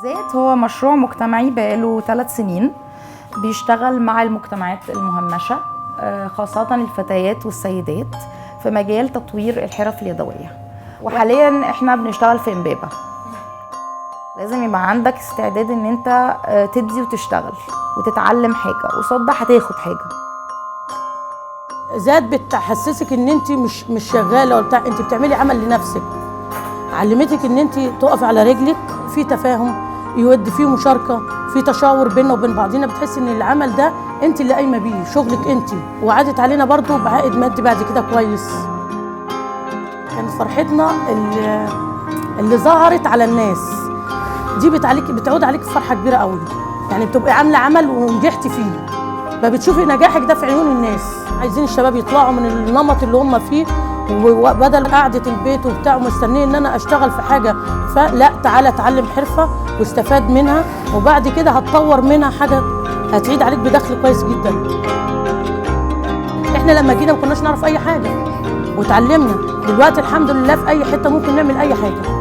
ذات هو مشروع مجتمعي بقاله 3 سنين بيشتغل مع المجتمعات المهمشة خاصة الفتيات والسيدات في مجال تطوير الحرف اليدوية. وحاليا احنا بنشتغل في امبابة. لازم يبقى عندك استعداد ان انت تدي وتشتغل وتتعلم حاجة قصاد ده هتاخد حاجة. ذات بتحسسك ان انت مش شغاله ولا بتاع، انت بتعملي عمل لنفسك. علمتك ان انت تقفي على رجلك، في تفاهم يودي فيه مشاركه، في تشاور بيننا وبين بعضينا، بتحسي ان العمل ده انت اللي قايمه بيه، شغلك انت، وعادت علينا برضو بعائد مادي بعد كده كويس. كانت فرحتنا اللي ظهرت على الناس دي بتعود عليك فرحه كبيره قوي، يعني بتبقي عامله عمل ونجحتي فيه، فبتشوفي نجاحك ده في عيون الناس. عايزين الشباب يطلعوا من النمط اللي هم فيه، وبدل قعده البيت وبتاع ومستنيه ان انا اشتغل في حاجه، فلا، تعالى اتعلم حرفه واستفاد منها، وبعد كده هتطور منها حاجه هتعيد عليك بدخل كويس جدا. احنا لما جينا ما كناش نعرف اي حاجه واتعلمنا، دلوقتي الحمد لله في اي حته ممكن نعمل اي حاجه.